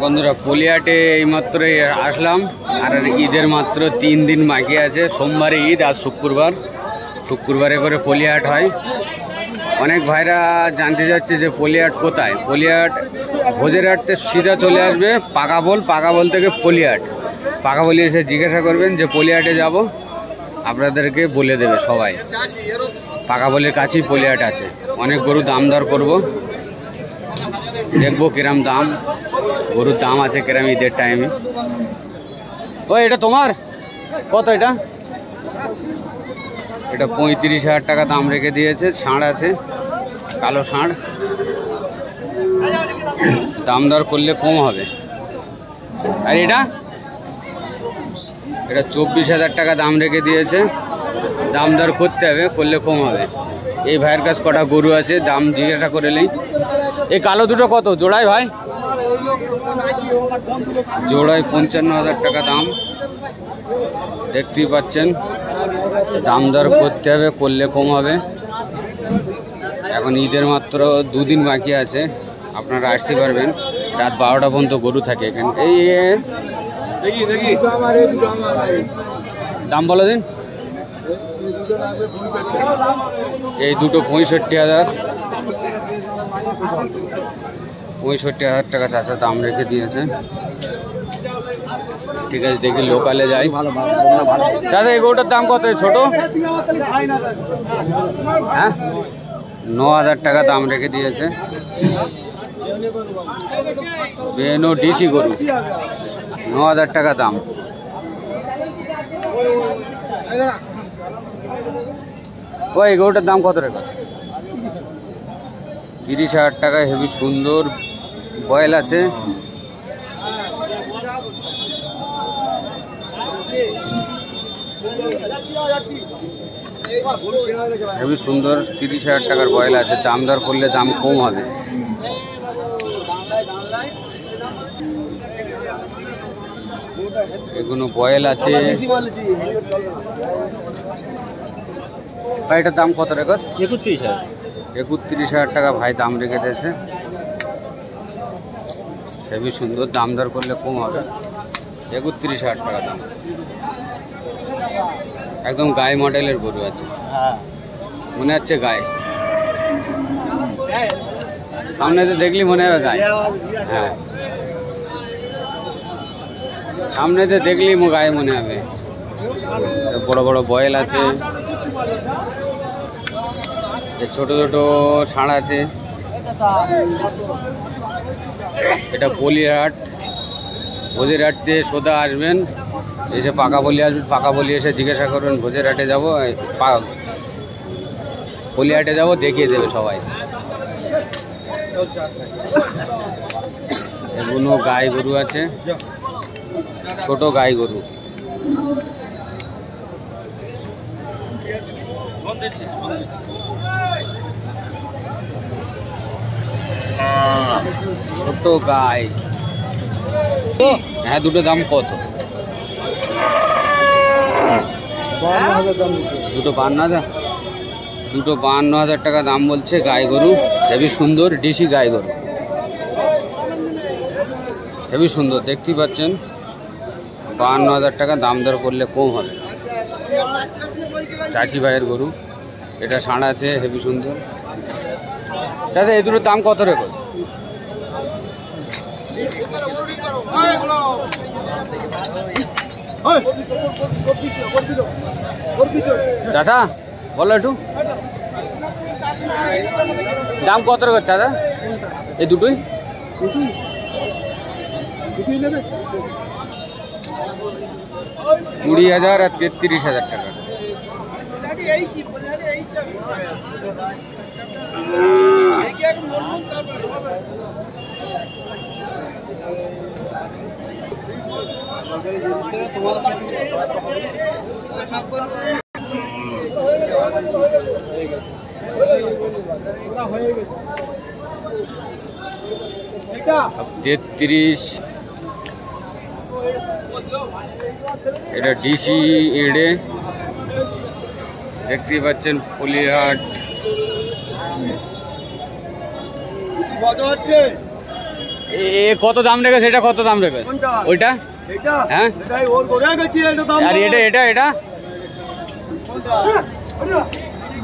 বন্ধুরা পলিহাটে এইমাত্র আসলাম আর ঈদের মাত্র 3 দিন বাকি আছে। সোমবারে ঈদ, আজ শুক্রবারে করে পলিহাট হয়। অনেক ভাইরা জানতে যাচ্ছে যে পলিহাট কোথায়। পলিহাট ভোজেরহাট থেকে সিধা চলে আসবে পাকাবল থেকে পলিহাট। পাকাবলি এসে জিজ্ঞাসা করবেন যে পলিহাটে যাব, আপনাদেরকে বলে দেবে সবাই। পাকাবলির কাছেই পলিহাট আছে। অনেক গরু দাম দর করবো, দেখবো কিরম দাম, গরুর দাম আছে কিরম ঈদের টাইমে। ও এটা তোমার কত? এটা 35,000 টাকা দাম রেখে দিয়েছে। ষাঁড় আছে, কালো ষাঁড়, দাম দর করলে কম হবে। আর এটা 24,000 টাকা দাম রেখে দিয়েছে, দাম দর করতে হবে, করলে কম হবে। এই ভাইয়ের কাছে কটা গরু আছে, দাম জিজ্ঞাসা করে নেই। এই কালো দুটো কত জোড়ায় ভাই? জোড়ায় 55,000 টাকা দাম, দেখতেই পাচ্ছেন। দাম দর করতে হবে, করলে কম হবে। এখন ঈদের মাত্র 2 দিন বাকি আছে, আপনারা আসতে পারবেন। রাত 12টা পর্যন্ত গরু থাকে এখানে। দাম বলো দিন। এই দুটো 65,000 টাকা চাচা দাম রেখে দিয়েছে। ঠিক আছে, দেখি লোকালে যাই। চাচা এই গরুটার দাম কত? ছোট? হ্যাঁ, 9,000 টাকা দাম রেখে দিয়েছে। বেনো ডিসি গরু, 9,000 টাকা দাম। ওই গরুটার দাম কত রেখেছে? 30,000 টাকা। হেভি সুন্দর বয়েল আছে। হেভি সুন্দর 30,000 টাকার বয়েল আছে। দাম দর করলে দাম কম হবে। এগুলো বয়েল আছে। ভাই এটার দাম কত রেখেছ? 31,000 টাকা ভাই দাম রেখে দিয়েছে। হেভি সুন্দর, দাম দর করলে কম হবে। 31,000 টাকা দাম। একদম গায়ে মডেলের গরু আছে, মনে হচ্ছে গায়ে। সামনে তো দেখলি মনে হবে গায়ে। হ্যাঁ, সামনে তো দেখলি গায়ে মনে হবে। বড় বড় বয়েল আছে, ছোট ছোট ষাঁড় আছে। এটা পলিহাট, ভোজেরহাট থেকে সোজা আসবেন, এসে পাকাবলি আসবেন। পাকাবলি এসে জিজ্ঞাসা করবেন ভোজেরহাটে যাবো, পলিহাটে যাবো, দেখিয়ে দেবে সবাই। এগুলো গাই গরু আছে, ছোট গাই গরু। ছোট গাই। হ্যাঁ, দুটো দাম কত? দুটো 52,000। দুটো 52,000 টাকা দাম বলছে। গাই গরু, হেভি সুন্দর ডিসি গাই গরু, হেভি সুন্দর, দেখতেই পাচ্ছেন। 52,000 টাকা দাম দর করলে কম হবে। চাষি ভাইয়ের গরু। এটা ষাঁড় আছে, হেভি সুন্দর। চাচা এই দুটোর দাম কত রেখেছ? চাচা বলো একটু, দাম কত রেখেছ চাচা এই দুটোই? 20,000 আর 33,000 টাকা। এটা ডিসি এডে, দেখতেই পাচ্ছেন। পলিহাট কত দাম রেখেছে? এটা কত দাম রেখেছে? ওইটা হ্যাঁ, আর এটা এটা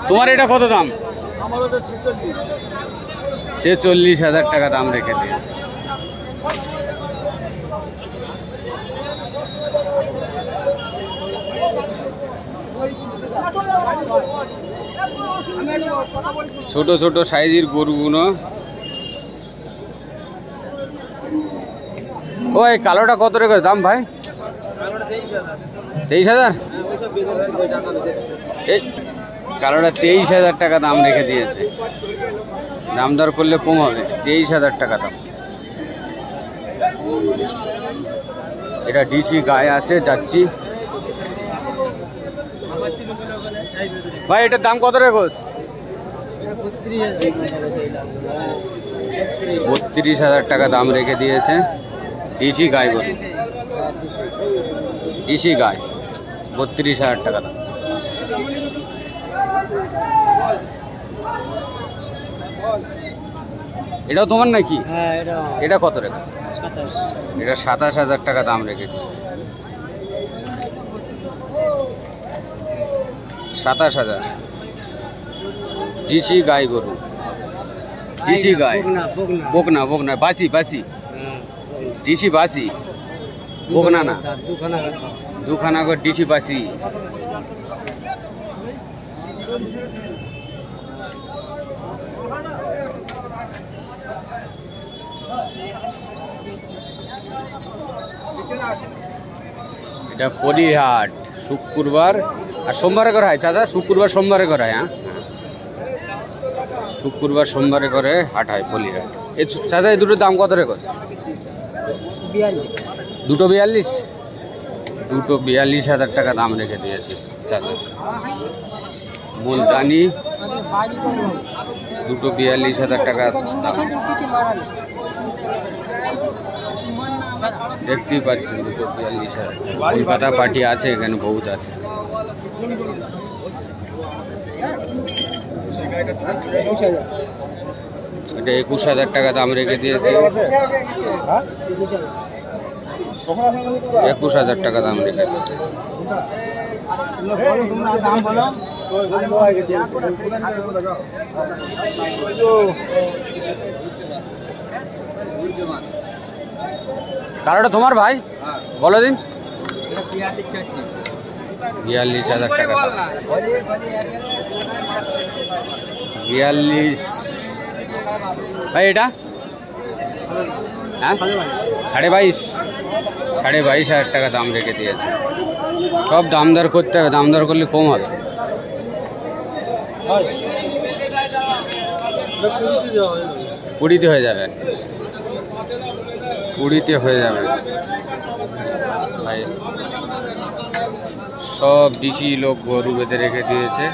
তোমার এটা কত দাম? 46,000 টাকা দাম রেখে দিয়েছে। ছোট ছোট সাইজের গরুগুলো। ওই কালোটা কত রেখেছে দাম ভাই? 23,000। এই কালোটা 23,000 টাকা দাম রেখে দিয়েছে। দাম দর করলে কম হবে। 23,000 টাকা দাম। এটা ডিসি গায়ে আছে, যাচ্ছি ভাই। এটার দাম কত রেখোস? 32,000 টাকা দাম রেখে দিয়েছে। ডিসি গায়ে গরু, ডিসি গায়ে, 32,000 টাকা দাম। এটাও তোমার নাকি? এটা কত রেখেছে? এটা 27,000 টাকা দাম রেখে দিয়েছে। 27,000। ডিসি গাই গরু, ডিসি গাই, বকনা বকনা, বাসি বাসি, ডিসি বাসি, বকনা না, দুখানা করে ডিসি বাসি। এটা পলিহাট, শুক্রবার আর সোমবারে করা হয় চাচা। শুক্রবার সোমবারে করা হয়। হ্যাঁ, শুক্রবার সোমবারে করে হাট হয় পলিহাট। এই চাচা এই দুটোর দাম কত রেখেছ? দুটো 42। দুটো 42,000 টাকা দাম রেখে দিয়েছে চাচা। মুলতানি দুটো 42,000 টাকা দাম। দেখতেই পাচ্ছেন দুটো 42,000 টাকা। কলকাতা পার্টি আছে এখানে, বহুত আছে। এটা 21,000 টাকা দাম রেখে দিয়েছে। 21,000 টাকা দাম রেখে দিয়েছে। কারোটা তোমার ভাই? বলো দিন। 42,000 টাকা। 42 ভাই। এটা হ্যাঁ 22,500। 22,500 টাকা দাম রেখে দিয়েছে। সব দাম দর করতে হবে, দাম দর করলে কম হবে। কুড়িতে হয়ে যাবে, কুড়িতে হয়ে যাবে। সব ডিসি লোক গরু বেঁধে রেখে দিয়েছে।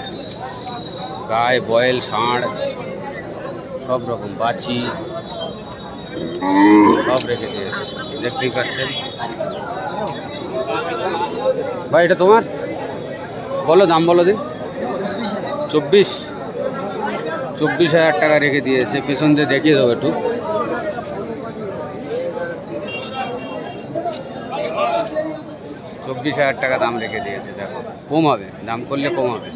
গায়ে বয়েল, ষাঁড়, সব রকম বাছি সব রেখে দিয়েছে, দেখতেই পাচ্ছেন ভাই। এটা তোমার? বলো দাম, বলো দিন। 24,000 টাকা রেখে দিয়েছে। পেছন দিয়ে দেখিয়ে দেবো একটু। 24,000 টাকা দাম রেখে দিয়েছে। দেখো কম হবে, দাম করলে কম হবে।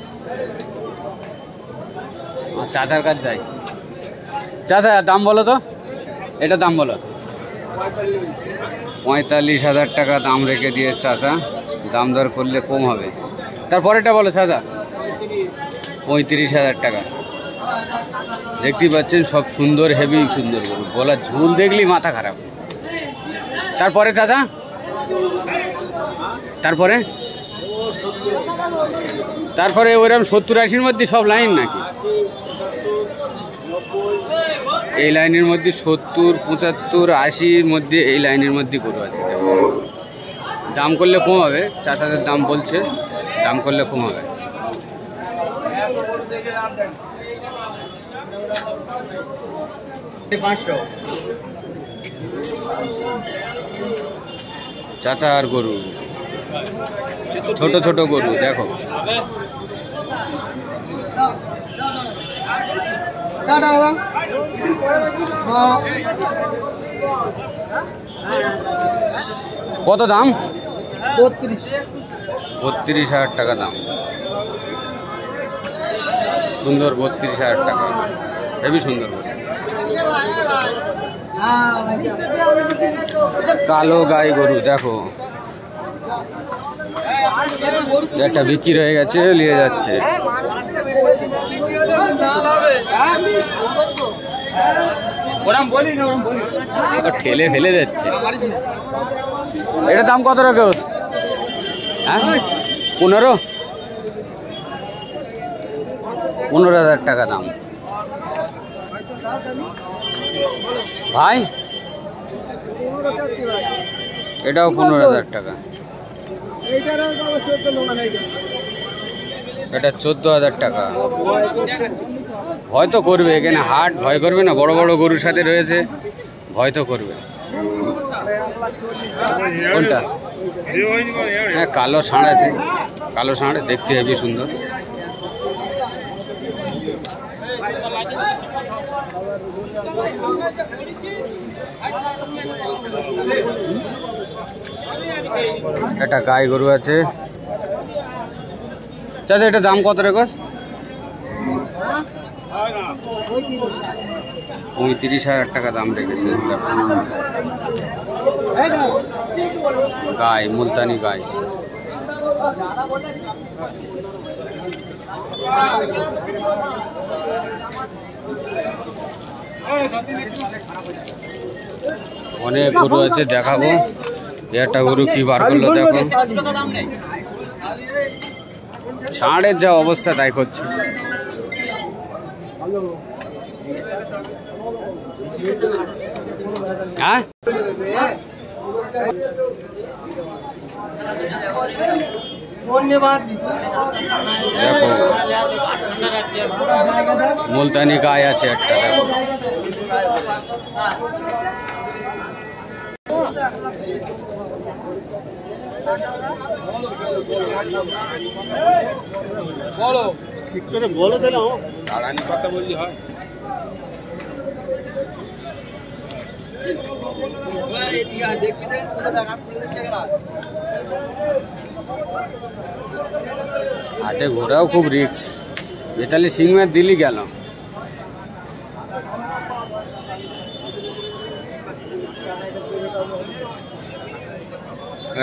চাচার কাছে যাই। চাচা দাম বলো তো, এটা দাম বলো। 45,000 টাকা দাম রেখে দিয়েছে চাচা। দাম দর করলে কম হবে। তারপরেটা বলো চাচা। 35,000 টাকা। দেখতেই পাচ্ছেন সব সুন্দর, হেভি সুন্দর গরু। গলার ঝুল দেখলি মাথা খারাপ। তারপরে চাচা, তারপরে তারপরে ওইরকম 70-80-র মধ্যে সব লাইন নাকি? এই লাইনের মধ্যে 70, 75, 80-র মধ্যে এই লাইনের মধ্যে গরু আছে। দাম করলে কম হবে। চাচাদের দাম বলছে, দাম করলে কম হবে। চাচার গরু, ছোট ছোট গরু দেখো। কত দাম? 32,000 টাকা দাম। সুন্দর, 32,000 টাকা, হেবি সুন্দর। কালো গাই গরু দেখো, একটা বিক্রি হয়ে গেছে, নিয়ে যাচ্ছে। ঠেলে ফেলে যাচ্ছে। এটার দাম কত রাখো? হ্যাঁ, 15,000 টাকা দাম। ভাই এটাও 15,000 টাকা। এটা 14,000 টাকা। ভয় তো করবে, এখানে হাট ভয় করবে না? বড় বড় গরুর সাথে রয়েছে, ভয় তো করবে। কোনটা? হ্যাঁ, কালো ষাঁড় আছে, কালো ষাঁড় দেখতে হেবি সুন্দর। একটা গাই গরু আছে। চাচা এটা দাম কত রেখো? 35,000 টাকা দাম রেখেছে। গাই, মুলতানি গাই। অনেক গরু আছে, দেখাবো। একটা গরু কি বার করলো দেখো। ষাঁড়ের যা অবস্থা তাই করছে। হ্যাঁ, দেখো মুলতানি গাই আছে একটা, দেখো। বলো, ঠিক করে বলো তাহলে। দাঁড়ানি কথা বললি হয়? হাটে ঘোরাও খুব রিক্স, বেতালি সিংহের দিলি গেল।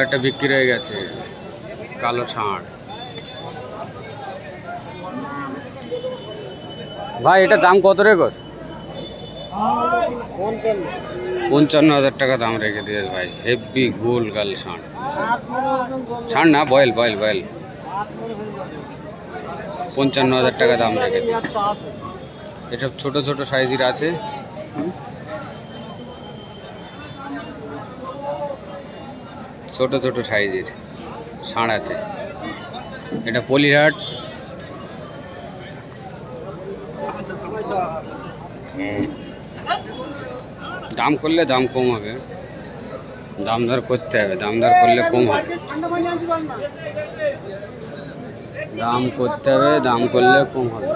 একটা বিক্রি হয়ে গেছে, কালো ষাঁড়। ভাই এটা দাম কত রেখোস? 55,000 টাকা দাম রেখে দিয়েছে ভাই। হেভি গোল গাল ষাঁড়, ষাঁড় না, বয়েল বয়েল বয়েল। 55,000 টাকা দাম রেখে দিয়েছে। এসব ছোট ছোট সাইজের আছে। ছোট ছোট সাইজের ষাঁড় আছে। এটা পলিহাট। দাম করলে দাম কম হবে, দাম দর করতে হবে, দাম দর করলে কম হবে। দাম করতে হবে, দাম করলে কম হবে।